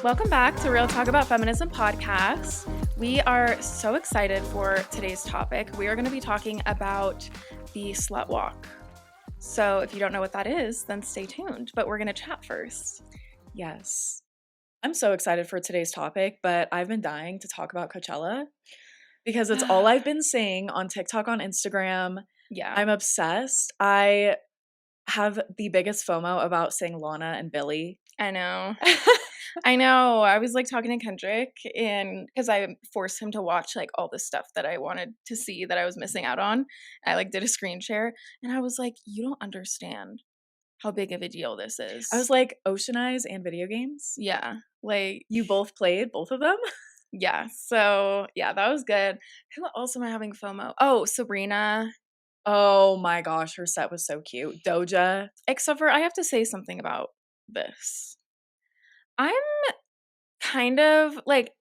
Welcome back to Real Talk About Feminism podcast. We are so excited for today's topic. We are going to be talking about the slut walk. So if you don't know what that is, then stay tuned. But we're going to chat first. Yes. I'm so excited for today's topic, but I've been dying to talk about Coachella because it's all I've been seeing on TikTok, on Instagram. Yeah. I'm obsessed. I have the biggest FOMO about seeing Lana and Billy. I know. I know. I was like talking to Kendrick and because I forced him to watch like all the stuff that I wanted to see that I was missing out on. I like did a screen share and I was like, you don't understand how big of a deal this is. I was like, Ocean Eyes and video games? Yeah. Like You both played both of them? Yeah. So yeah, that was good. Who else am I having FOMO? Oh, Sabrina. Oh my gosh, her set was so cute. Doja. Except for I have to say something about this. I'm kind of like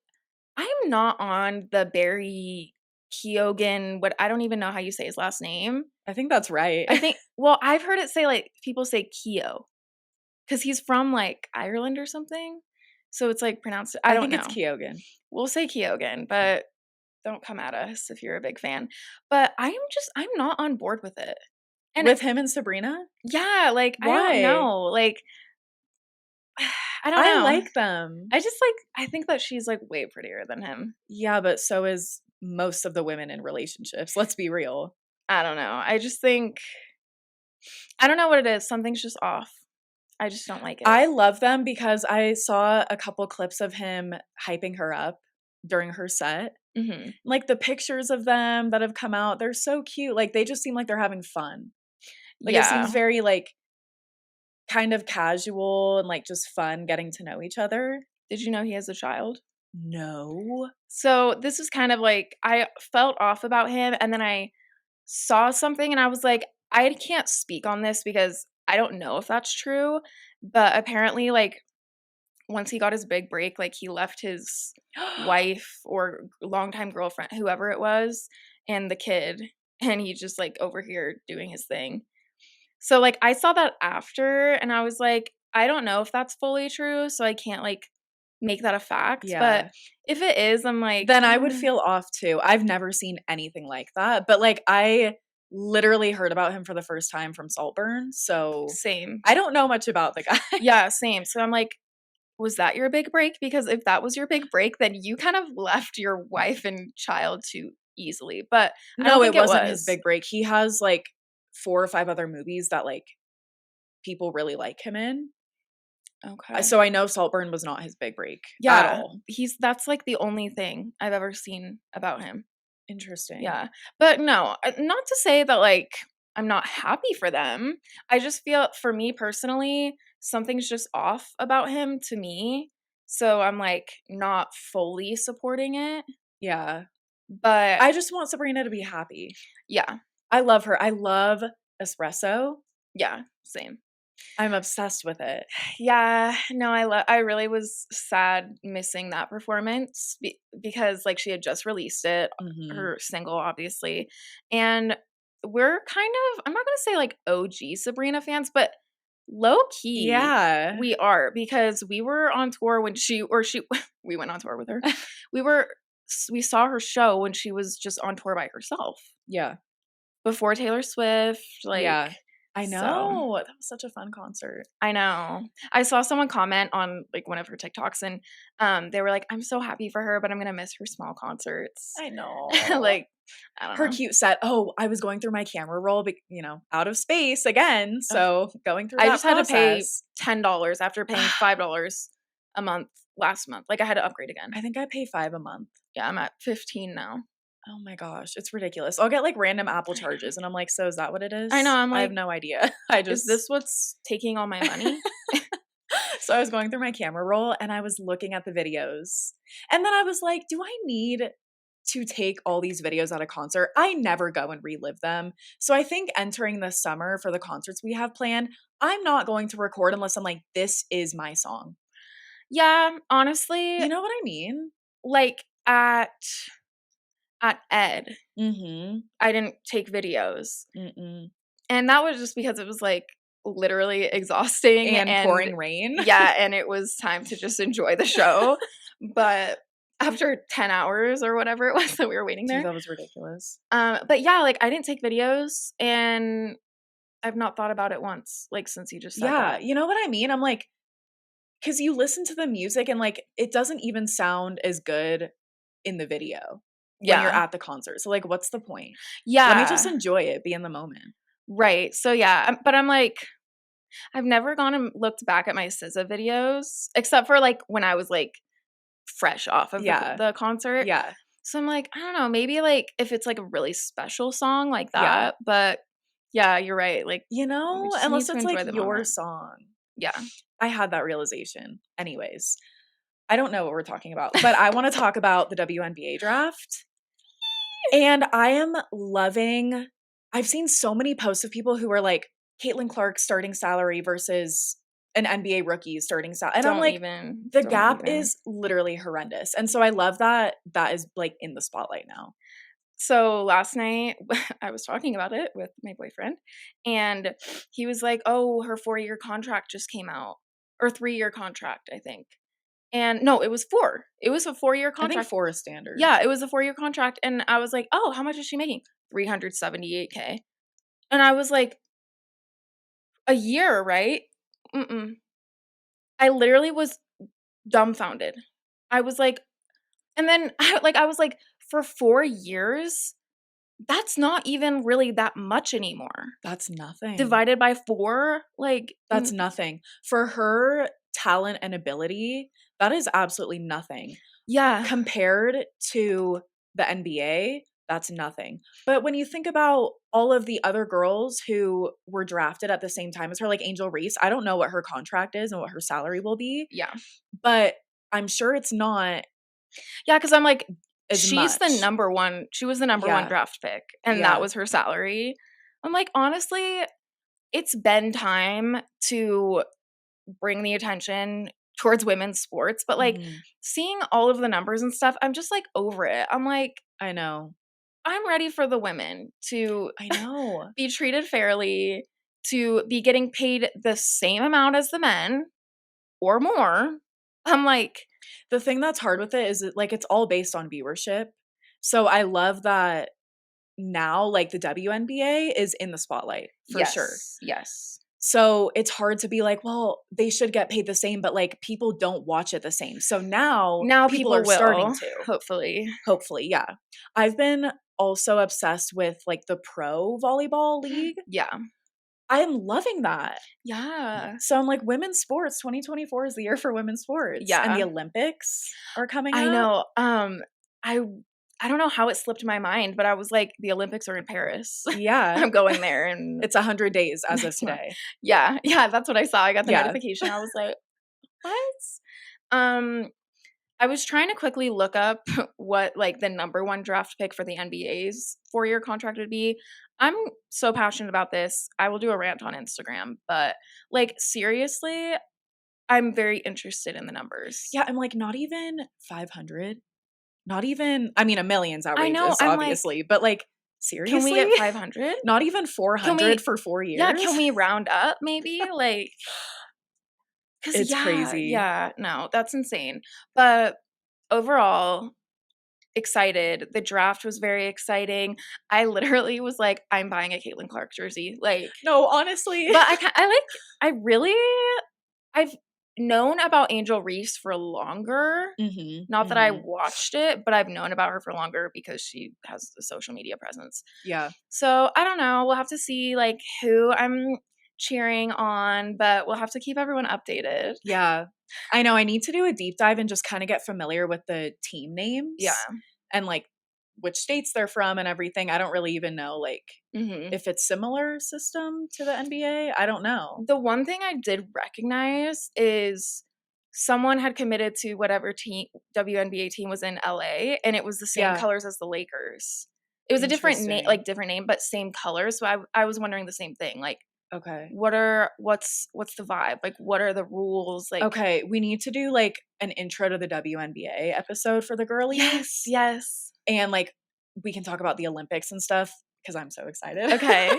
I'm not on the Barry Keoghan, what I don't even know how you say his last name. I think that's right. I think well, I've heard it say like people say Keo. Because he's from like Ireland or something. So it's like pronounced I don't know. It's Keoghan. We'll say Keoghan, but don't come at us if you're a big fan. But I'm not on board with it. And with him and Sabrina? Yeah, like why? I don't know. Like I don't know. I like them. I think that she's like way prettier than him. Yeah, but so is most of the women in relationships. Let's be real. I don't know. I just think I don't know what it is. Something's just off. I just don't like it. I love them because I saw a couple clips of him hyping her up during her set. Mm-hmm. Like the pictures of them that have come out, they're so cute. Like they just seem like they're having fun. Like it seems very like kind of casual and like just fun getting to know each other. Did you know he has a child? No. So this is kind of like I felt off about him and then I saw something and I was like, I can't speak on this because I don't know if that's true, but apparently like once he got his big break, like he left his wife or longtime girlfriend, whoever it was, and the kid, and he just like over here doing his thing. So like I saw that after and I was like, I don't know if that's fully true, so I can't like make that a fact. Yeah. But if it is, I'm like then I would feel off too. I've never seen anything like that. But like I literally heard about him for the first time from Saltburn. So same. I don't know much about the guy. Yeah, same. So I'm like, was that your big break? Because if that was your big break, then you kind of left your wife and child too easily. But no, it wasn't his big break. He has like 4 or 5 other movies that like people really like him in. Okay. So I know Saltburn was not his big break at all. That's like the only thing I've ever seen about him. Interesting. Yeah. But no, not to say that like I'm not happy for them. I just feel for me personally, something's just off about him to me. So I'm like not fully supporting it. Yeah. But I just want Sabrina to be happy. Yeah. I love her. I love Espresso. Yeah, same. I'm obsessed with it. Yeah, no, I really was sad missing that performance because like she had just released it, her single obviously. And we're kind of I'm not going to say like OG Sabrina fans, but low key we are because we were on tour when we went on tour with her. we saw her show when she was just on tour by herself. Yeah. Before Taylor Swift, like yeah. I know. So, that was such a fun concert. I know. I saw someone comment on like one of her TikToks and they were like, I'm so happy for her, but I'm going to miss her small concerts. I know. Like, I don't know. Her cute set. Oh, I was going through my camera roll, out of space again. So going through that I just had to pay $10 after paying $5 a month last month. Like I had to upgrade again. I think I pay $5 a month. Yeah, I'm at 15 now. Oh my gosh, it's ridiculous. I'll get like random Apple charges and I'm like, so is that what it is? I know. I'm like, I have no idea. Is this what's taking all my money? So I was going through my camera roll and I was looking at the videos. And then I was like, do I need to take all these videos at a concert? I never go and relive them. So I think entering the summer for the concerts we have planned, I'm not going to record unless I'm like, this is my song. Yeah, honestly. You know what I mean? Like at Ed, I didn't take videos. And that was just because it was like literally exhausting and pouring rain. Yeah, and it was time to just enjoy the show. But after 10 hours or whatever it was that we were waiting there. Dude, that was ridiculous. But yeah, like I didn't take videos and I've not thought about it once, like since you just said that. You know what I mean? I'm like, because you listen to the music and like it doesn't even sound as good in the video when you're at the concert. So like, what's the point? Yeah. Let me just enjoy it, be in the moment. Right. So yeah, but I'm like, I've never gone and looked back at my SZA videos except for like when I was like fresh off of the concert. Yeah. So I'm like, I don't know, maybe like if it's like a really special song like that. But yeah, you're right. Like, you know, unless it's like your song. Yeah. I had that realization. Anyways, I don't know what we're talking about, but I want to talk about the WNBA draft. And I am loving, I've seen so many posts of people who are like, Caitlin Clark's starting salary versus an NBA rookie starting salary. And I'm like, the gap is literally horrendous. And so I love that that is like in the spotlight now. So last night I was talking about it with my boyfriend and he was like, oh, her 4-year contract just came out, or 3-year contract, I think. And no, it was 4. It was a 4-year contract. I think 4 is standard. Yeah, it was a 4-year contract. And I was like, oh, how much is she making? $378K. And I was like, a year, right? I literally was dumbfounded. I was like, and then I was like, for 4 years, that's not even really that much anymore. That's nothing. Divided by 4, like that's nothing. For her talent and ability, that is absolutely nothing. Yeah. Compared to the NBA, that's nothing. But when you think about all of the other girls who were drafted at the same time as her, like Angel Reese, I don't know what her contract is and what her salary will be. Yeah. But I'm sure it's not. Yeah, because I'm like, she's much. the number one. She was the number one draft pick, and that was her salary. I'm like, honestly, it's been time to bring the attention towards women's sports. But like seeing all of the numbers and stuff, I'm just like over it. I'm like, I know. I'm ready for the women to I be treated fairly, to be getting paid the same amount as the men or more. I'm like, the thing that's hard with it is that, like, it's all based on viewership. So I love that now, like, the WNBA is in the spotlight for sure. Yes. So it's hard to be like, well, they should get paid the same, but like people don't watch it the same. So now people are starting to. Hopefully, yeah. I've been also obsessed with like the pro volleyball league. Yeah. I'm loving that. Yeah. So I'm like, women's sports, 2024 is the year for women's sports. Yeah. And the Olympics are coming up. I know. I don't know how it slipped my mind, but I was like, the Olympics are in Paris. Yeah. I'm going there. And it's 100 days as of today. Yeah. That's what I saw. I got the notification. I was like, what? I was trying to quickly look up what like the number one draft pick for the NBA's 4-year contract would be. I'm so passionate about this. I will do a rant on Instagram, but like seriously, I'm very interested in the numbers. Yeah, I'm like not even 500. Not even, I mean, $1 million's outrageous, obviously, like, but like, seriously? Can we get 500? Not even 400 for 4 years? Yeah, can we round up maybe? Like, it's crazy. Yeah, no, that's insane. But overall, excited. The draft was very exciting. I literally was like, I'm buying a Caitlin Clark jersey. Like, no, honestly. But I've known about Angel Reese for longer. Not that I watched it, but I've known about her for longer because she has a social media presence. Yeah. So I don't know. We'll have to see like who I'm cheering on, but we'll have to keep everyone updated. Yeah. I know. I need to do a deep dive and just kind of get familiar with the team names. Yeah. And like which states they're from and everything. I don't really even know like if it's similar system to the NBA. I don't know. The one thing I did recognize is someone had committed to whatever team WNBA team was in LA, and it was the same colors as the Lakers. It was a different name, but same colors. So I was wondering the same thing. Like, okay, what's the vibe? Like, what are the rules? Like, okay, we need to do like an intro to the WNBA episode for the girlies. Yes. And like we can talk about the Olympics and stuff because I'm so excited. Okay.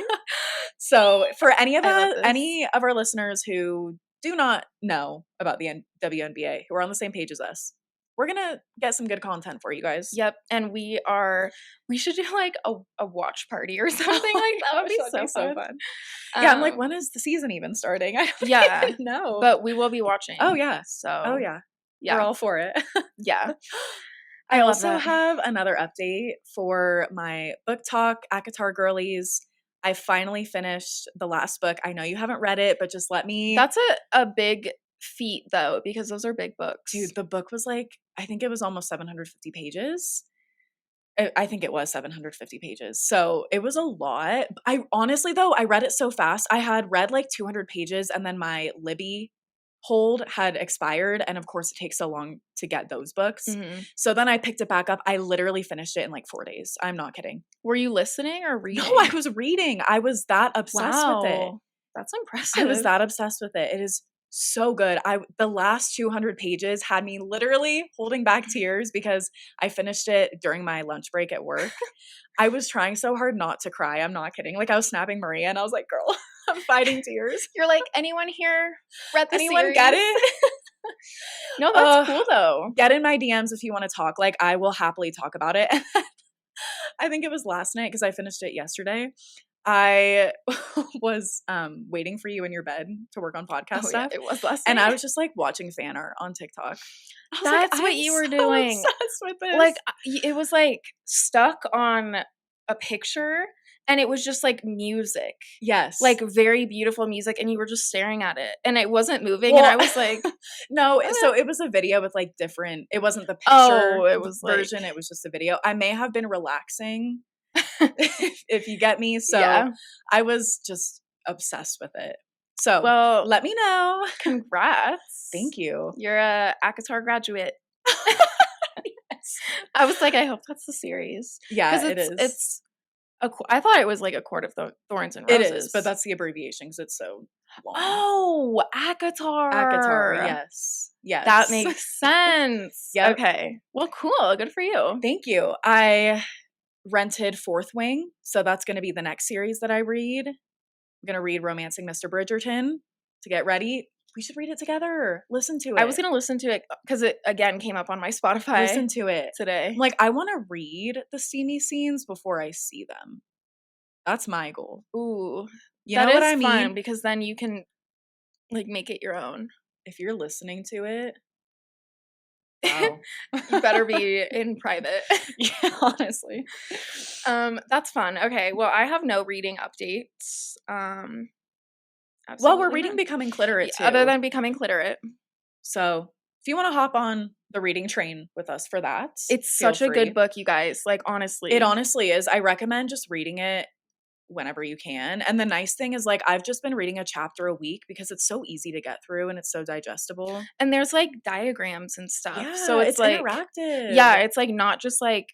So for any of I love this. any of our listeners who do not know about the WNBA, who are on the same page as us, we're gonna get some good content for you guys. Yep, and we should do like a watch party or something like that. Would be That'd so fun. Yeah, I'm like, when is the season even starting? I don't Yeah, even know. but we will be watching. Oh yeah. So Oh yeah. yeah, We're all for it. yeah. I love also that. have another update for my book talk, ACOTAR girlies. I finally finished the last book. I know you haven't read it, but just let me. That's a big feat though, because those are big books. Dude, the book was like, I think it was almost 750 pages. I think it was 750 pages. So it was a lot. I honestly, though, I read it so fast. I had read like 200 pages and then my Libby hold had expired. And of course, it takes so long to get those books. Mhm. So then I picked it back up. I literally finished it in like 4 days. I'm not kidding. Were you listening or reading? No, I was reading. I was that obsessed with it. Wow, that's impressive. I was that obsessed with it. It is so good. The last 200 pages had me literally holding back tears because I finished it during my lunch break at work. I was trying so hard not to cry. I'm not kidding. Like I was snapping Maria and I was like, girl, I'm fighting tears. You're like, anyone here read the Anyone series? get it? No, that's cool though. Get in my DMs if you want to talk. Like I will happily talk about it. I think it was last night because I finished it yesterday. I was waiting for you in your bed to work on podcast stuff. Yeah, it was last night. And I was just like watching fan art on TikTok. That's what you were doing. Obsessed with this. Like it was like stuck on a picture and it was just like music. Yes. Like very beautiful music and you were just staring at it and it wasn't moving and I was like no, so it was a video with like different, it wasn't the picture it was version, it was just a video. I may have been relaxing if you get me. So yeah. I was just obsessed with it. So well, let me know. Congrats. Thank you. You're a ACOTAR graduate. Yes. I was like, I hope that's the series. Yeah, it is. It's I thought it was like a Court of Thorns and Roses. It is, but that's the abbreviation because it's so long. Oh, ACOTAR. ACOTAR, yes. Yes. That makes sense. Yep. Okay. Well, cool. Good for you. Thank you. I rented Fourth Wing, so that's going to be the next series that I read. I'm going to read Romancing Mr. Bridgerton to get ready. We should read it together. Listen to it. I was going to listen to it because it, again, came up on my Spotify. Listen to it today. I'm like, I want to read the steamy scenes before I see them. That's my goal. Ooh. You know what I mean? Fun because then you can like make it your own. If you're listening to it, wow. You better be in private. Yeah, honestly. That's fun. Okay. Well, I have no reading updates. Well, we're reading Becoming Cliterate too. Other than Becoming Cliterate. So if you want to hop on the reading train with us for that, it's such a good book, you guys. Like, honestly. It honestly is. I recommend just reading it whenever you can. And the nice thing is, like, I've just been reading a chapter a week because it's so easy to get through and it's so digestible. And there's like diagrams and stuff. Yeah, so it's like interactive. Yeah, it's like not just like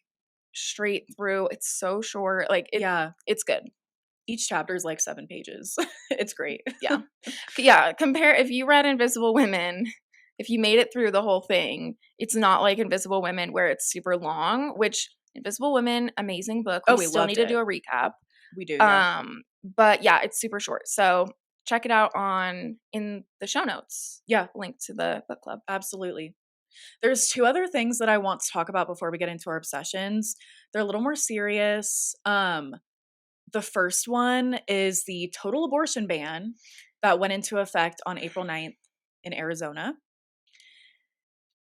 straight through. It's so short. Like it's good. Each chapter is like 7 pages. It's great. Yeah. Yeah. Compare if you read Invisible Women, if you made it through the whole thing, it's not like Invisible Women where it's super long, which Invisible Women, amazing book. We still need to do a recap. We do. Yeah. But yeah, it's super short. So check it out in the show notes. Yeah. Link to the book club. Absolutely. There's 2 other things that I want to talk about before we get into our obsessions. They're a little more serious. The first one is the total abortion ban that went into effect on April 9th in Arizona.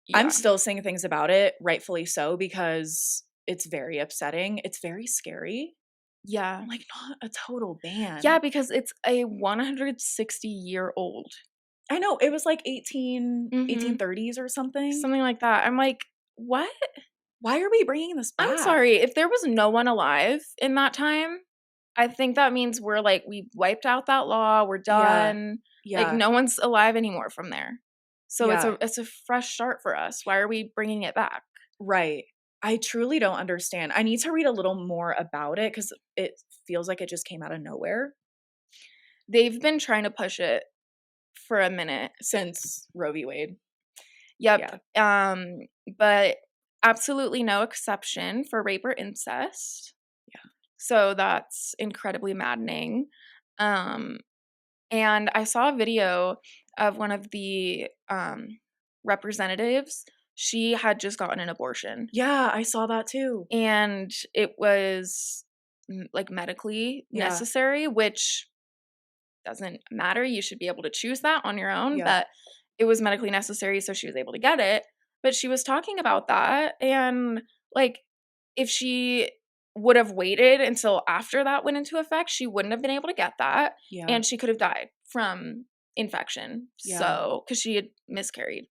Yeah. I'm still saying things about it, rightfully so, because it's very upsetting. It's very scary. Yeah. Like, not a total ban. Yeah, because it's a 160-year-old. I know. It was like 1830s or something. Something like that. I'm like, what? Why are we bringing this back? I'm sorry. If there was no one alive in that time, I think that means we're like, we wiped out that law. We're done. Yeah. Like, no one's alive anymore from there. So it's a fresh start for us. Why are we bringing it back? Right. I truly don't understand. I need to read a little more about it because it feels like it just came out of nowhere. They've been trying to push it for a minute. Since Roe v. Wade. Yep. Yeah. But absolutely no exception for rape or incest. Yeah. So that's incredibly maddening. Um, and I saw a video of one of the representatives. She had just gotten an abortion, Yeah, I saw that too. and it was like medically Yeah. necessary, which doesn't matter. You should be able to choose that on your own, Yeah. but it was medically necessary, so she was able to get it. But she was talking about that, and like if she would have waited until after that went into effect, she wouldn't have been able to get that, Yeah. and she could have died from infection. Yeah. So, because she had miscarried.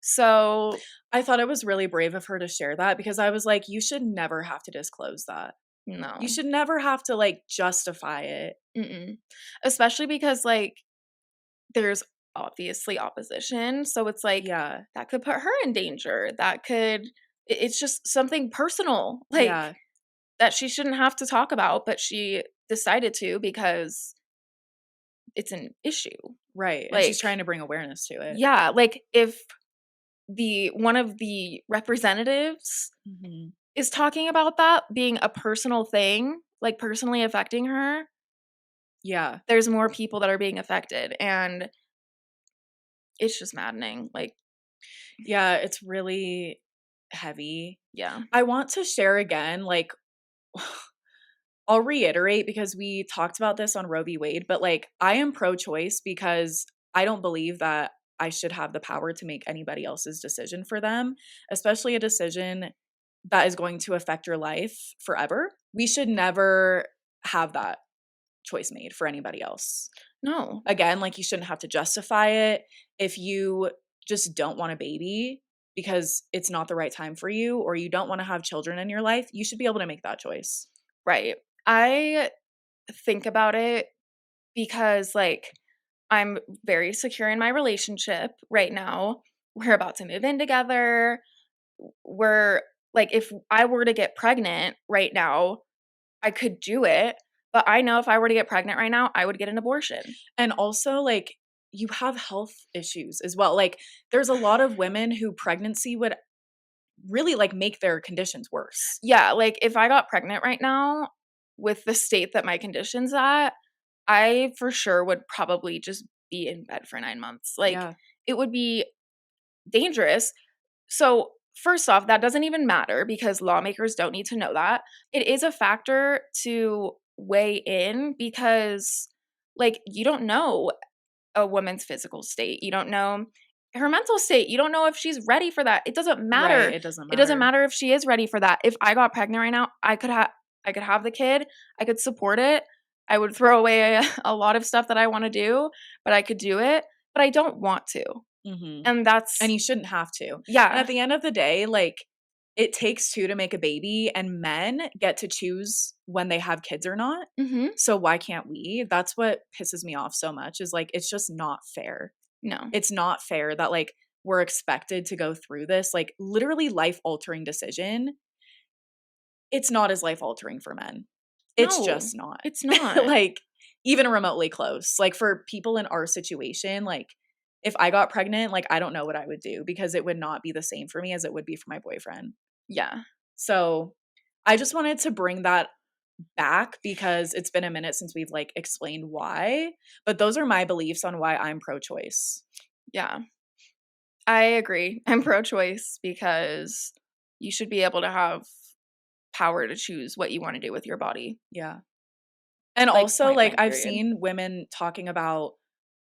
So, I thought it was really brave of her to share that because I was like, you should never have to disclose that. You no. should never have to like justify it. Mm-mm. Especially because like there's obviously opposition, so it's like Yeah. that could put her in danger. That could it's just something personal, like Yeah. that she shouldn't have to talk about, but she decided to because it's an issue. Right. And she's Like, trying to bring awareness to it. yeah, like if the one of the representatives Mhm. is talking about that being a personal thing, like personally affecting her, Yeah. there's more people that are being affected, and it's just maddening. Like, Yeah, it's really heavy. yeah. I want to share again, like, I'll reiterate because we talked about this on Roe v. Wade, but like, I am pro choice because I don't believe that I should have the power to make anybody else's decision for them, especially a decision that is going to affect your life forever. We should never have that choice made for anybody else. No. Again, like, you shouldn't have to justify it. If you just don't want a baby because it's not the right time for you or you don't want to have children in your life, you should be able to make that choice. Right. I think about it because like I'm very secure in my relationship right now. We're about to move in together. We're like if I were to get pregnant right now, I could do it, but I know if I were to get pregnant right now, I would get an abortion. And also, like, you have health issues as well. Like, there's a lot of women who pregnancy would really like make their conditions worse. Yeah, like if I got pregnant right now with the state that my condition's at, I for sure would probably just be in bed for 9 months. Like Yeah. it would be dangerous. So, first off, that doesn't even matter because lawmakers don't need to know that. It is a factor to weigh in because like you don't know a woman's physical state. You don't know her mental state. You don't know if she's ready for that. It doesn't Right. matter. It doesn't It doesn't matter. matter if she is ready for that. If I got pregnant right now, I could have the kid. I could support it. I would throw away a lot of stuff that I want to do, but I could do it, but I don't want to. Mhm. And that's And you shouldn't have to. And yeah. at the end of the day, like, it takes two to make a baby, and men get to choose when they have kids or not. Mhm. So why can't we? That's what pisses me off so much is like, it's just not fair. No. It's not fair that like we're expected to go through this like literally life altering decision. It's not as life altering for men. It's No. just not. It's not. Like, even remotely close. Like, for people in our situation, like, if I got pregnant, like, I don't know what I would do because it would not be the same for me as it would be for my boyfriend. Yeah. So, I just wanted to bring that back because it's been a minute since we've like explained why, but those are my beliefs on why I'm pro choice. Yeah. I agree. I'm pro choice because you should be able to have power to choose what you want to do with your body. Yeah. And Like also, point like, blank I've period. seen women talking about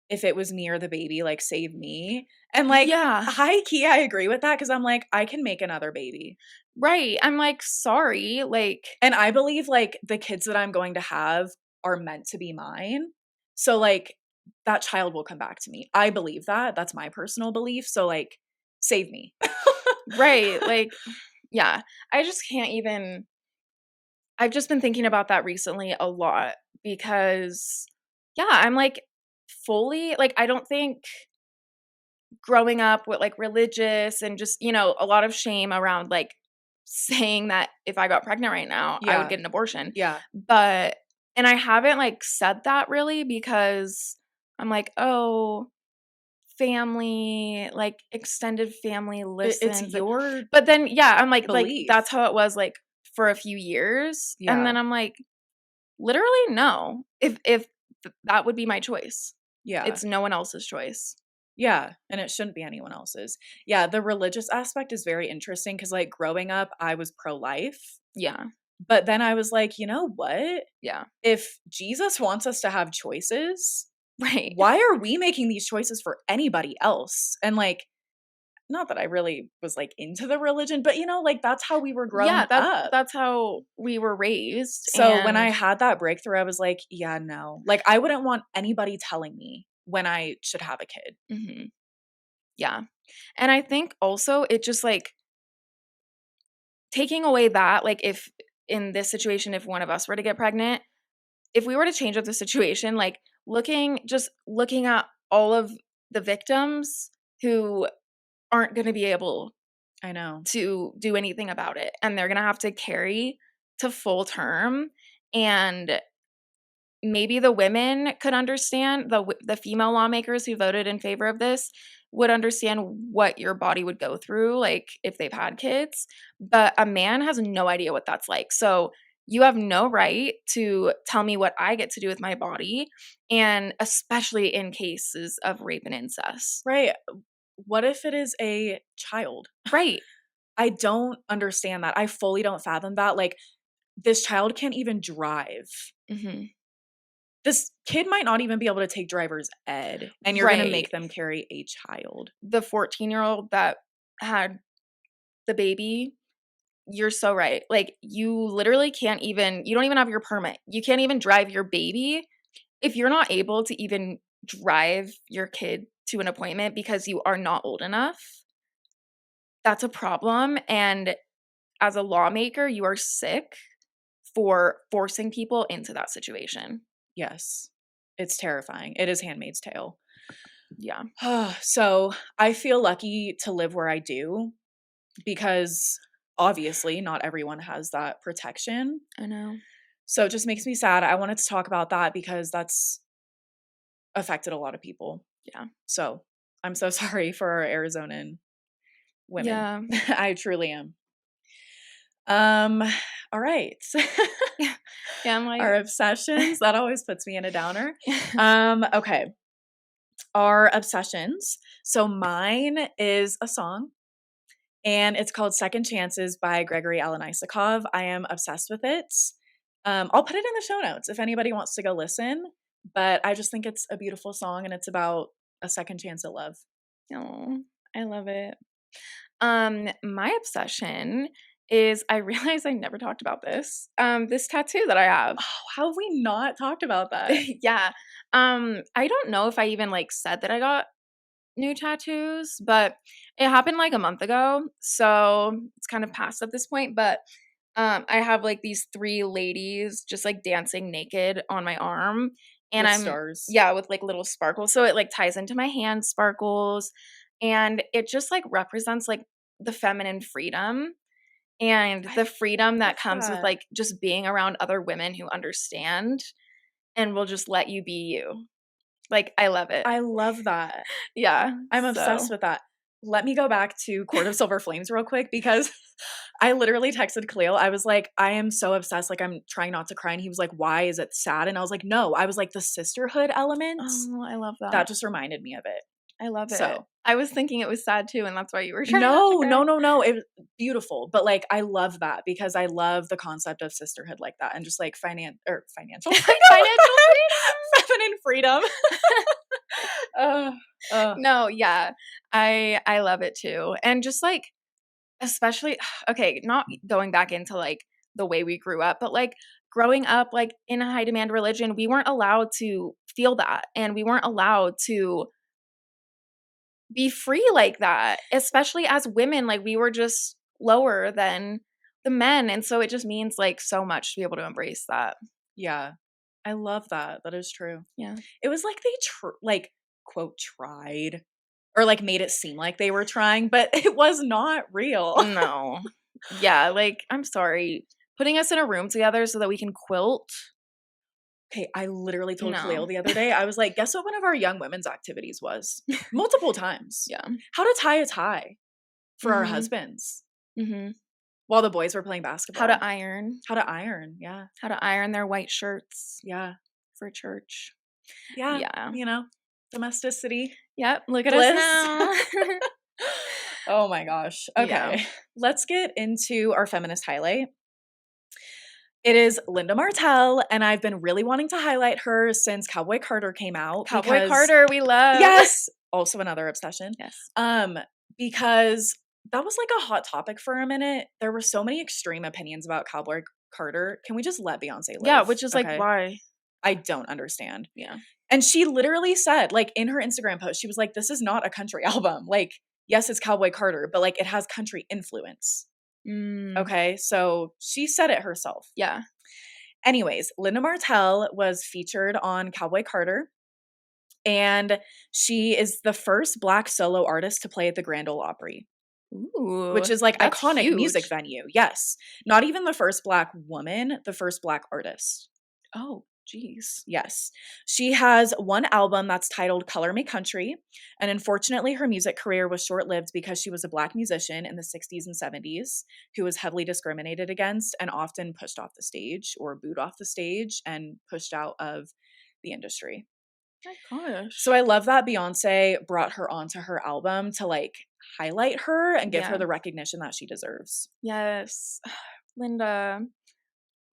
if it was me or the baby, like, save me. And, like, Yeah. high key, I agree with that because I'm like, I can make another baby. Right. I'm like, sorry. Like, And I believe, like, the kids that I'm going to have are meant to be mine. So, like, that child will come back to me. I believe that. That's my personal belief. So, like, save me. right. Like, yeah. I just can't even. I've just been thinking about that recently a lot because, yeah, I'm like fully, like, I don't think growing up with like religious and just, a lot of shame around like saying that if I got pregnant right now, I would Yeah. get an abortion. Yeah. But, and I haven't like said that really because I'm like, oh, family, like extended family It's listens. your But then, yeah, I'm like, belief. that's how it was like for a few years. And Yeah. then I'm like, literally, no. If that would be my choice. Yeah. It's no one else's choice. Yeah, and it shouldn't be anyone else's. Yeah, the religious aspect is very interesting because, like, growing up, I was pro-life, Yeah. but then I was like, "You know what? Yeah. If Jesus wants us to have choices, Right. why are we making these choices for anybody else?" And, like, not that I really was, like, into the religion, but, like, that's how we were Yeah, growing up. that's how we were raised, So when I and had that breakthrough, I was like, "Yeah, no." Like, I wouldn't want anybody telling me when I should have a kid. mhm, yeah. And I think also it just, like, taking away that, like, if in this situation, if one of us were to get pregnant, if we were to change up the situation, like, looking at all of the victims who aren't gonna be able I know. to do anything about it, and they're gonna have to carry to full term, and maybe the women could understand, the female lawmakers who voted in favor of this would understand what your body would go through, like, if they've had kids, but a man has no idea what that's like, so you have no right to tell me what I get to do with my body, and especially in cases of rape and incest. Right. What if it is a child? Right. I don't understand that. I fully don't fathom that. Like, this child can't even drive. Mhm. This kid might not even be able to take driver's ed, and you're gonna Right. make them carry a child. The 14-year-old that had the baby, you're so right. Like, you literally can't even you don't even have your permit. You can't even drive your baby. If you're not able to even drive your kid to an appointment because you are not old enough, that's a problem, and as a lawmaker, you are sick for forcing people into that situation. Yes. It's terrifying. It is Handmaid's Tale. Yeah, So, I feel lucky to live where I do because obviously not everyone has that protection. I know. So, it just makes me sad. I wanted to talk about that because that's affected a lot of people. Yeah. So, I'm so sorry for our Arizonan women. Yeah. I truly am. Um, all right. Yeah. Yeah, I'm Our like obsessions, that always puts me in a downer. Okay. Our obsessions. So mine is a song and it's called Second Chances by Gregory Alan Isakov. I am obsessed with it. I'll put it in the show notes if anybody wants to go listen, but I just think it's a beautiful song and it's about a second chance at love. Oh, I love it. My obsession is I realize I never talked about this. This tattoo that I have. Oh, how have we not talked about that? Yeah. I don't know if I even like said that I got new tattoos, but it happened like a month ago. So it's kind of past at this point, but I have like these three ladies just like dancing naked on my arm. And With I'm stars. yeah, with like little sparkles. So it like ties into my hand sparkles. And it just like represents like the feminine freedom and I the freedom love that comes with that. like just being around other women who understand and will just let you be you. Like I love it. I love that. Yeah. I'm obsessed So with that. Let me go back to Court of Silver Flames real quick because I literally texted Khalil. I was like, I am so obsessed. Like, I'm trying not to cry. And he was like, why is it sad? And I was like, no. I was like, the sisterhood element, oh, I love that that. just reminded me of it. I love it. So, I was thinking it was sad too, and that's why you were trying not to no, no, cry. no, no. It was beautiful. But like, I love that because I love the concept of sisterhood like that and just like financial freedom, Financial freedom. feminine freedom. uh, uh, No, yeah. I love it too. And just like especially okay, not going back into like the way we grew up, but like growing up like in a high demand religion, we weren't allowed to feel that and we weren't allowed to be free like that, especially as women, like we were just lower than the men. And so it just means like so much to be able to embrace that. yeah. I love that. That is true. Yeah. It was like they like, quote, tried or like made it seem like they were trying, but it was not real. No. Yeah, like, I'm sorry. Putting us in a room together so that we can quilt? Okay, I literally told No. Khalil the other day, I was like, guess what one of our young women's activities was? Multiple times. Yeah. How to tie a tie for our Mhm. husbands Mhm. while the boys were playing How to basketball. iron. How to iron. Yeah. How to iron their white shirts Yeah. for church. Yeah, Yeah. you know, domesticity, Yep, look at us bliss. now. Oh my gosh. Yeah. Okay. Let's get into our feminist highlight. It is Linda Martell, and I've been really wanting to highlight her since Cowboy Carter came out Cowboy because Carter, we love. yes, also another obsession. Yes. Because that was like a hot topic for a minute. There were so many extreme opinions about Cowboy Carter. Can we just let Beyonce live? Yeah, which is like, Okay. why? I don't understand. Yeah. And she literally said, like, in her Instagram post, she was like, this is not a country album. Like, yes, it's Cowboy Carter, but like it has country influence. Okay. So she said it herself. Yeah. Anyways, Linda Martell was featured on Cowboy Carter, and she is the first Black solo artist to play at the Grand Ole Opry. Ooh, which is like that's iconic huge. music venue. Yes. Not even the first Black woman, the first Black artist. Oh, geez. Yes. She has one album that's titled Color Me Country. And unfortunately, her music career was short lived because she was a Black musician in the 60s and 70s who was heavily discriminated against and often pushed off the stage or booed off the stage and pushed out of the industry. My gosh. So I love that Beyonce brought her onto her album to like highlight her and give her the recognition that she deserves. Yes. Linda,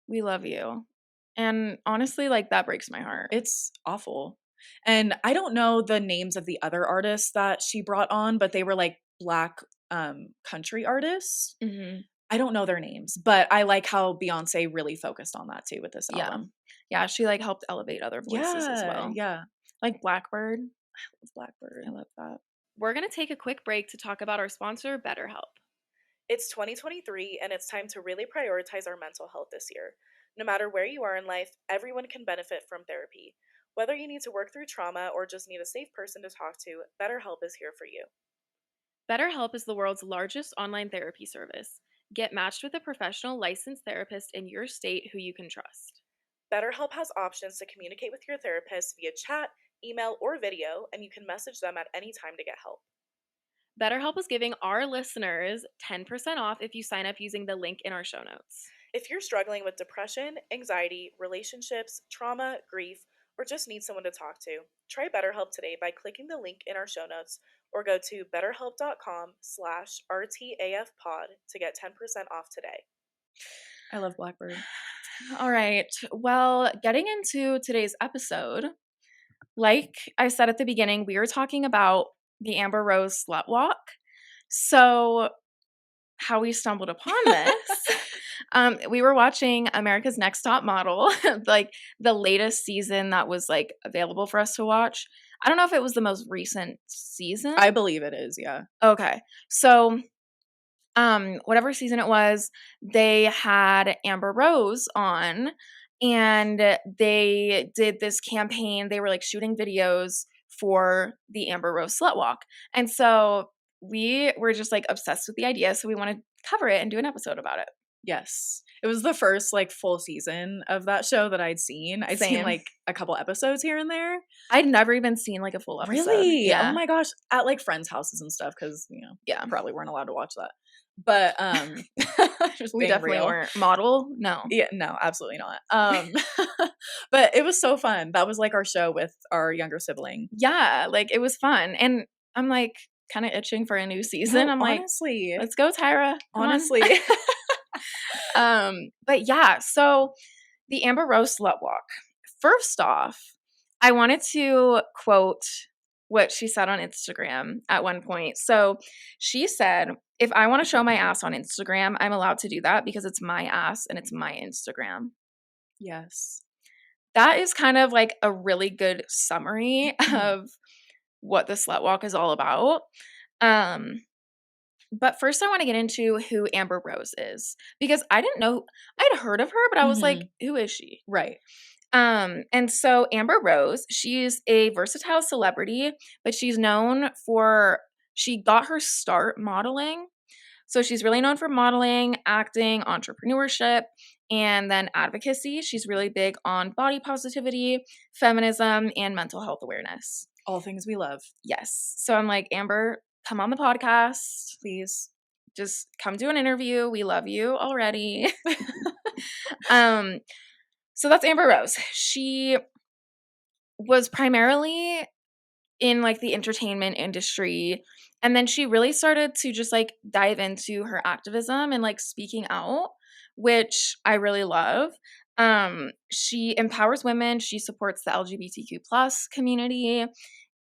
we love you. And honestly, like that breaks my heart. It's awful. And I don't know the names of the other artists that she brought on, but they were like Black country artists. I don't know their names, but I like how Beyonce really focused on that too with this album. Yeah, she like helped elevate other voices as well. Yeah. Like Blackbird. I love Blackbird. I love that. We're going to take a quick break to talk about our sponsor, BetterHelp. It's 2023 and it's time to really prioritize our mental health this year. No matter where you are in life, everyone can benefit from therapy. Whether you need to work through trauma or just need a safe person to talk to, BetterHelp is here for you. BetterHelp is the world's largest online therapy service. Get matched with a professional licensed therapist in your state who you can trust. BetterHelp has options to communicate with your therapist via chat, email, or video, and you can message them at any time to get help. BetterHelp is giving our listeners 10% off if you sign up using the link in our show notes. If you're struggling with depression, anxiety, relationships, trauma, grief, or just need someone to talk to, try BetterHelp today by clicking the link in our show notes or go to betterhelp.com/RTAFpod to get 10% off today. I love Blackbird. All right. Well, getting into today's episode, like I said at the beginning, we were talking about the Amber Rose Slut Walk. So, how we stumbled upon this, we were watching America's Next Top Model, like the latest season that was like available for us to watch. I don't know if it was the most recent season. I believe it is, yeah. Okay. So, whatever season it was, they had Amber Rose on and they did this campaign. They were like shooting videos for the Amber Rose Slut Walk. And so we were just like obsessed with the idea. So we want to cover it and do an episode about it. Yes. It was the first like full season of that show that I'd seen. I'd seen like a couple episodes here and there. I'd never even seen like a full episode. Really? Yeah. Oh my gosh. At like friends' houses and stuff because, you know, yeah, probably weren't allowed to watch that. But just we definitely real. Weren't. Model? No. Yeah, no, absolutely not. But it was so fun. That was like our show with our younger sibling. Yeah, like it was fun. And I'm like kind of itching for a new season. No, I'm honestly. like, let's go, Tyra. Honestly. But yeah, so the Amber Rose Slut Walk. First off, I wanted to quote what she said on Instagram at one point. So she said, if I want to show my ass on Instagram, I'm allowed to do that because it's my ass and it's my Instagram. Yes. That is kind of like a really good summary of what the Slut Walk is all about. But first I want to get into who Amber Rose is because I didn't know, I'd heard of her, but I was like, who is she? Right. And so Amber Rose, she's a versatile celebrity, but she's known for, she got her start modeling. So she's really known for modeling, acting, entrepreneurship, and then advocacy. She's really big on body positivity, feminism, and mental health awareness. All things we love. Yes. So I'm like, Amber, come on the podcast, please. Just come do an interview. We love you already. So that's Amber Rose. She was primarily in like the entertainment industry, and then she really started to just like dive into her activism and like speaking out, which I really love. She empowers women, she supports the LGBTQ plus community,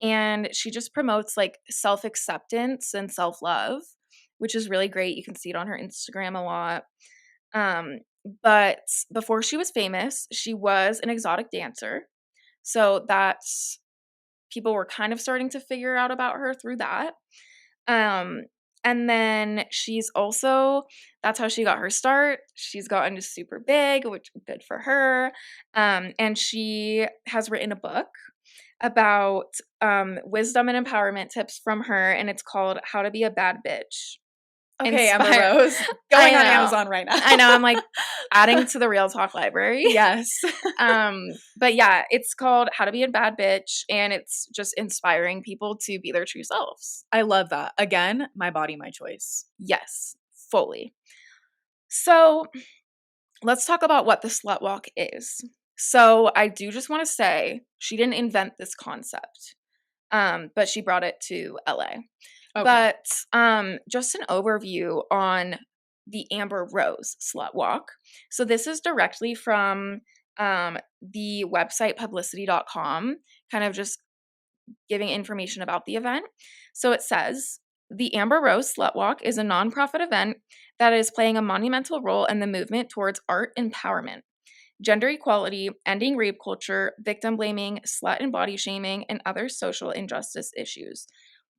and she just promotes like self-acceptance and self-love, which is really great. You can see it on her Instagram a lot. But before she was famous, she was an exotic dancer. So that's people were kind of starting to figure out about her through that. Um, and then she's also, that's how she got her start. She's gotten super big, which good for her. And she has written a book about wisdom and empowerment tips from her, and it's called How to Be a Bad Bitch. Okay, Emma Inspire Rose. I Going on know. Amazon right now. I know, I'm like adding to the Real Talk library. Yes. But yeah, it's called How to Be a Bad Bitch, and it's just inspiring people to be their true selves. I love that. Again, my body, my choice. Yes, fully. So let's talk about what the slut walk is. So I do just want to say she didn't invent this concept, but she brought it to LA. Okay. But just an overview on the Amber Rose Slut Walk. So this is directly from the website publicity.com, kind of just giving information about the event. So it says, the Amber Rose Slut Walk is a nonprofit event that is playing a monumental role in the movement towards art empowerment, gender equality, ending rape culture, victim blaming, slut and body shaming, and other social injustice issues.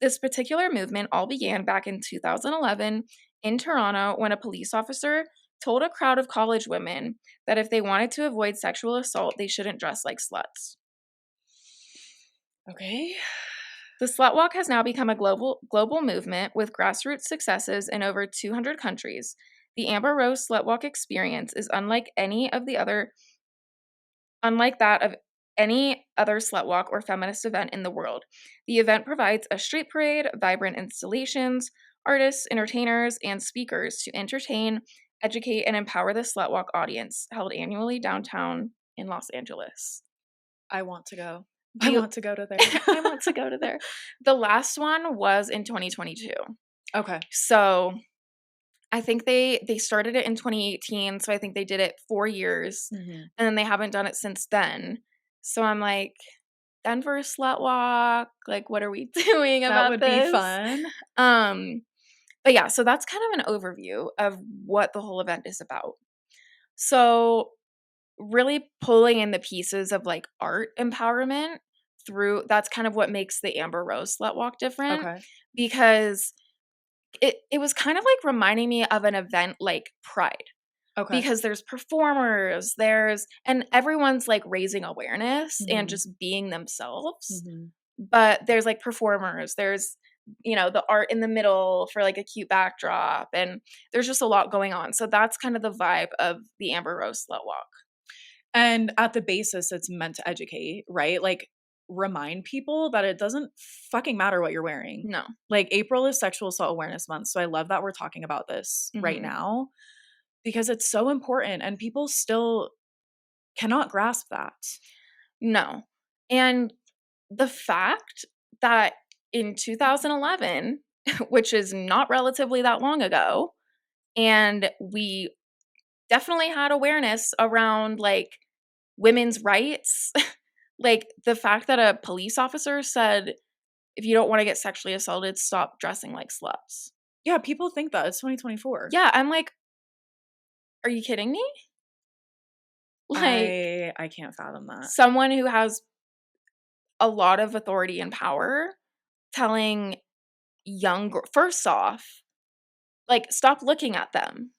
This particular movement all began back in 2011 in Toronto when a police officer told a crowd of college women that if they wanted to avoid sexual assault, they shouldn't dress like sluts. Okay. The Slut Walk has now become a global movement with grassroots successes in over 200 countries. The Amber Rose Slut Walk experience is unlike that of any other slut walk or feminist event in the world. The event provides a street parade, vibrant installations, artists, entertainers, and speakers to entertain, educate, and empower the slut walk audience, held annually downtown in Los Angeles. I want to go. I want to go to there. I want to go to there. The last one was in 2022. Okay. So I think they started it in 2018, so I think they did it 4 years, and then they haven't done it since then. So I'm like, Denver Slut Walk, like, what are we doing about this? That would be fun. But yeah, so that's kind of an overview of what the whole event is about. So really pulling in the pieces of like art empowerment through, that's kind of what makes the Amber Rose Slut Walk different. Okay. Because it was kind of like reminding me of an event like Pride. Okay. Because there's performers, and everyone's like raising awareness and just being themselves. But there's like performers, there's, the art in the middle for like a cute backdrop, and there's just a lot going on. So that's kind of the vibe of the Amber Rose Slut Walk. And at the basis, it's meant to educate, right? Like, remind people that it doesn't fucking matter what you're wearing. No. Like, April is Sexual Assault Awareness Month, so I love that we're talking about this right now because it's so important and people still cannot grasp that. No. And the fact that in 2011, which is not relatively that long ago, and we definitely had awareness around like women's rights. Like the fact that a police officer said, if you don't want to get sexually assaulted, stop dressing like sluts. Yeah, people think that. It's 2024. Yeah, I'm like, are you kidding me? Like, I can't fathom that. Someone who has a lot of authority and power telling first off, like, stop looking at them.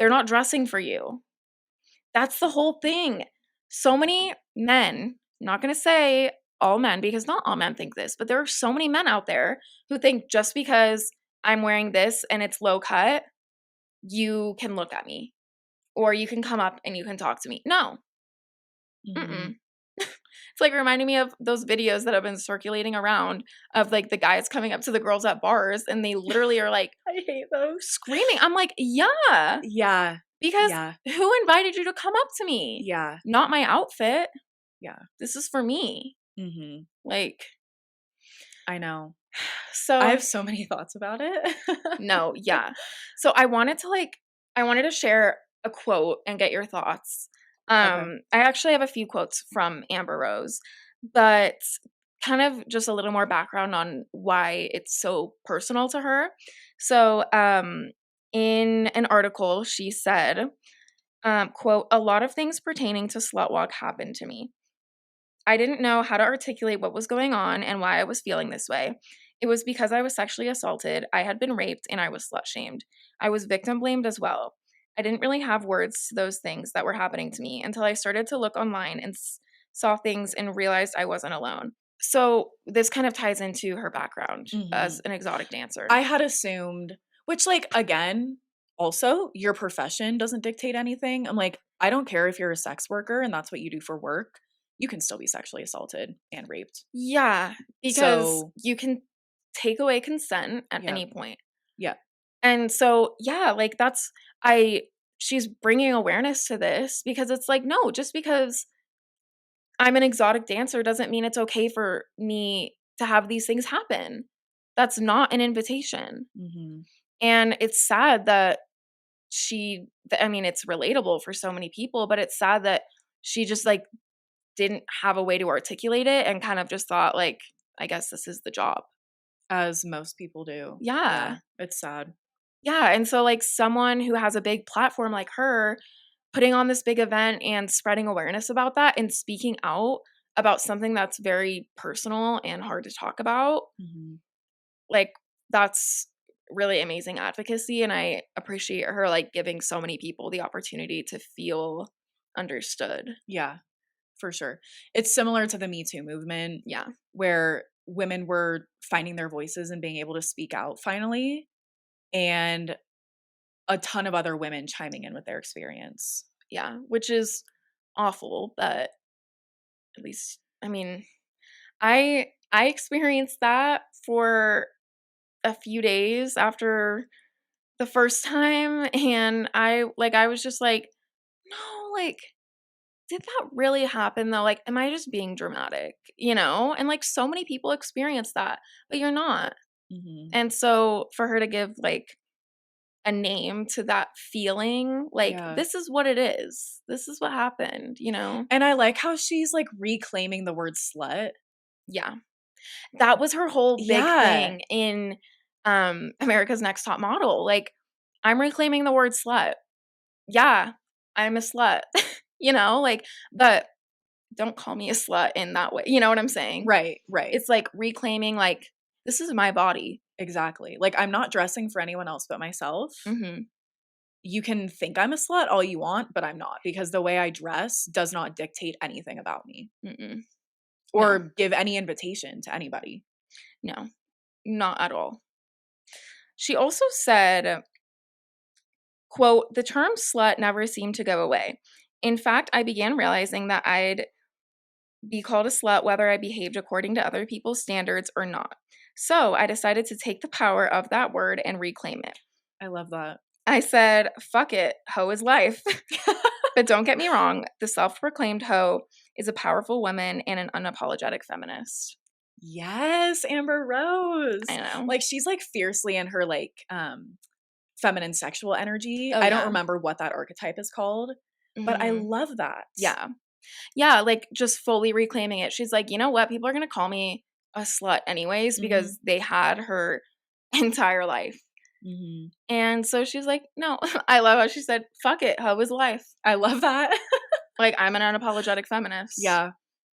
They're not dressing for you. That's the whole thing. So many men, I'm not going to say all men because not all men think this, but there are so many men out there who think just because I'm wearing this and it's low cut, you can look at me or you can come up and you can talk to me. No. It's like reminding me of those videos that have been circulating around of like the guys coming up to the girls at bars and they literally are like, I hate those. Screaming. I'm like, yeah. Yeah. Because who invited you to come up to me? Yeah. Not my outfit. Yeah. This is for me. Mm-hmm. Like, I know. I so have so many thoughts about it. no, yeah. So I wanted to share a quote and get your thoughts. Okay. I actually have a few quotes from Amber Rose, but kind of just a little more background on why it's so personal to her. So, in an article, she said, quote, "A lot of things pertaining to slut walk happened to me. I didn't know how to articulate what was going on and why I was feeling this way. It was because I was sexually assaulted, I had been raped, and I was slut shamed. I was victim blamed as well. I didn't really have words to those things that were happening to me until I started to look online and saw things and realized I wasn't alone." So, this kind of ties into her background Mm-hmm. as an exotic dancer. I had assumed, which, like, again, also, your profession doesn't dictate anything. I'm like, I don't care if you're a sex worker and that's what you do for work. You can still be sexually assaulted and raped. Yeah, because So, you can take away consent at yeah, any point. yeah, And so, yeah, like I she's bringing awareness to this because it's like, no, just because I'm an exotic dancer doesn't mean it's okay for me to have these things happen. That's not an invitation. mm-hmm. And it's sad that I mean, it's relatable for so many people, but it's sad that she just like didn't have a way to articulate it and kind of just thought like, I guess this is the job. As most people do. Yeah. Yeah, it's sad. Yeah, and so, like, someone who has a big platform like her, putting on this big event and spreading awareness about that and speaking out about something that's very personal and hard to talk about, Mm-hmm. like, that's really amazing advocacy, and I appreciate her, like, giving so many people the opportunity to feel understood. Yeah, for sure. It's similar to the Me Too movement Yeah, where women were finding their voices and being able to speak out finally, and a ton of other women chiming in with their experience. yeah, which is awful, but at least I mean, I experienced that for a few days after the first time, and I was just like, "No, like, did that really happen though? Like, am I just being dramatic?" You know? And, like, so many people experience that, but you're not. Mhm. And so for her to give, like, a name to that feeling, like, Yeah. this is what it is. This is what happened, you know? And I like how she's, like, reclaiming the word slut. Yeah. That was her whole big Yeah. thing in, America's Next Top Model, like, "I'm reclaiming the word slut." Yeah, I'm a slut, you know, like, but don't call me a slut in that way, you know what I'm saying? Right, right. It's like reclaiming, like, this is my body. Exactly. Like, I'm not dressing for anyone else but myself. Mhm, You can think I'm a slut all you want, but I'm not because the way I dress does not dictate anything about me mm-mm. No, or give any invitation to anybody. no, not at all. She also said, quote, "The term slut never seemed to go away. In fact, I began realizing that I'd be called a slut whether I behaved according to other people's standards or not. So I decided to take the power of that word and reclaim it. I love that. I said, fuck it, hoe is life." But don't get me wrong, the self proclaimed hoe is a powerful woman and an unapologetic feminist. Yes, Amber I Rose. know. Like, she's, like, fiercely in her, like, feminine sexual energy. Oh, I don't yeah. remember what that archetype is called, but I Hmm. love that. Yeah. Yeah, like just fully reclaiming it. She's like, you know what? People are going to call me a slut anyways Mhm, because they had her entire life. mhm. And so she's like, no, I love how she said, fuck it, hoe is life. I love that. Like, I'm an unapologetic feminist. Yeah,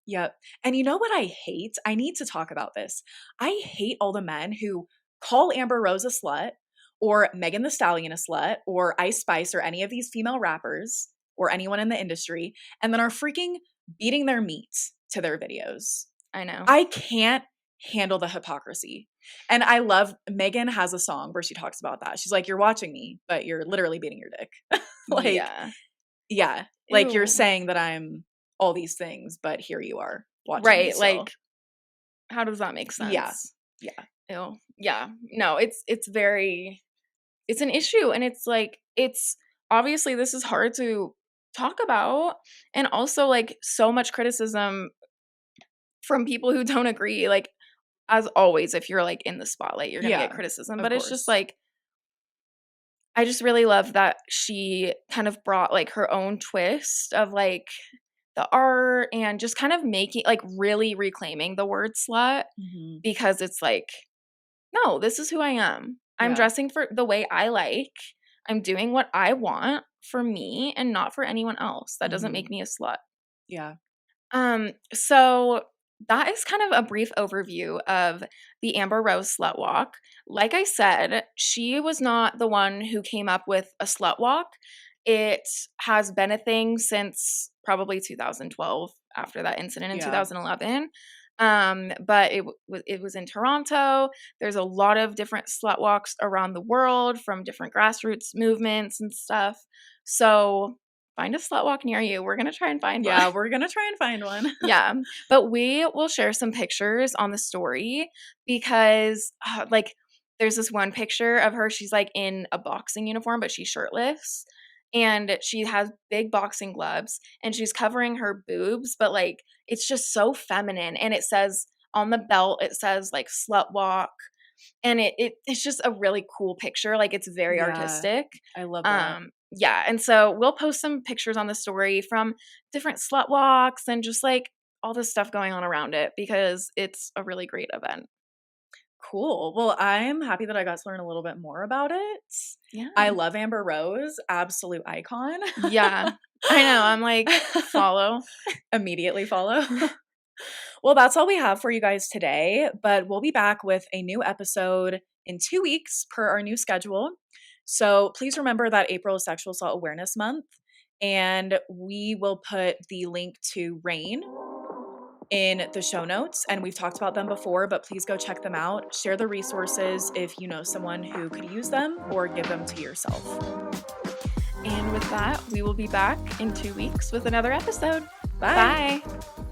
yep. And you know what I hate? I need to talk about this. I hate all the men who call Amber Rose a slut or Megan the Stallion a slut or Ice Spice or any of these female rappers or anyone in the industry and then are freaking beating their meat to their videos. I know. I can't handle the hypocrisy. And I love Megan has a song where she talks about that. She's like, "You're watching me, but you're literally beating your dick." Like, Yeah. yeah, like you're Ew. saying that I'm all these things, but here you are watching me Right. still. Like, how does that make Yeah. sense? Yeah. Ew. Yeah. No, it's very it's an issue and it's like it's obviously this is hard to talk about, and also, like, so much criticism from people who don't agree, like, as always, if you're, like, in the spotlight, you're gonna get Yeah, criticism, of but it's just, course. like, I just really love that she kind of brought, like, her own twist of, like, the art and just kind of making like, really reclaiming the word slut Mhm. because it's like, "No, this is who I am. I'm Yeah. dressing for the way I like. I'm doing what I want for me and not for anyone else. That doesn't Mhm. make me a slut." Yeah. So that is kind of a brief overview of the Amber Rose Slut Walk. Like I said, she was not the one who came up with a slut walk. It has been a thing since probably 2012 after that incident in Yeah. 2011. But it was in Toronto. There's a lot of different slut walks around the world from different grassroots movements and stuff. So find a slut walk near you. We're gonna try and find one. Yeah, we're gonna try and find one. Yeah, but we will share some pictures on the story because, like, there's this one picture of her, she's, like, in a boxing uniform, but she's shirtless, and she has big boxing gloves, and she's covering her boobs, but, like, it's just so feminine, and it says on the belt, it says, like, "Slut Walk," and it's just a really cool picture, like, it's very Yeah, artistic. I love that. Yeah, and so we'll post some pictures on the story from different slut walks and just, like, all the stuff going on around it because it's a really great event. Cool. Well, I'm happy that I got to learn a little bit more about it. I Yeah. love Amber Rose, absolute icon. Yeah. I know, I'm like, follow. Immediately follow. Well, that's all we have for you guys today, but we'll be back with a new episode in 2 weeks per our new schedule. So please remember that April is Sexual Assault Awareness Month, and we will put the link to Rain in the show notes. And we've talked about them before, but please go check them out. Share the resources if you know someone who could use them, or give them to yourself. And with that, we will be back in 2 weeks with another episode. Bye. Bye.